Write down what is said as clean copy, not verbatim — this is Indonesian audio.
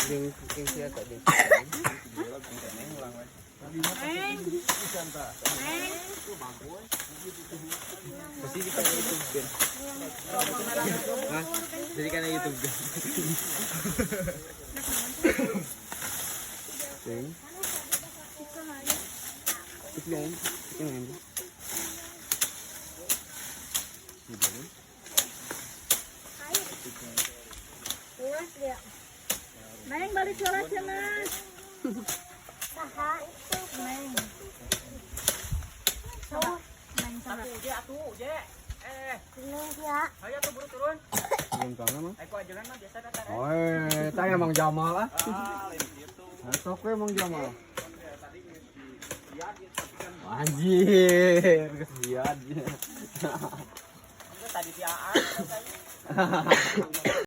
Yang siya tadi. Pasti di kanal YouTube kan. Hah? Jadi kanal YouTube kan. Sing. Iklan. Iklan. Neng balik sholatnya Mas. Saha itu Neng. tuh Neng sholat. ini ya. Ayo tuh buru turun. Belum kangen mah. Eko ajaran mah biasa datar. Oh, tanya emang Jamal ah. Sok we emang Jamal. Anjir, kesian. Tadi si Aan.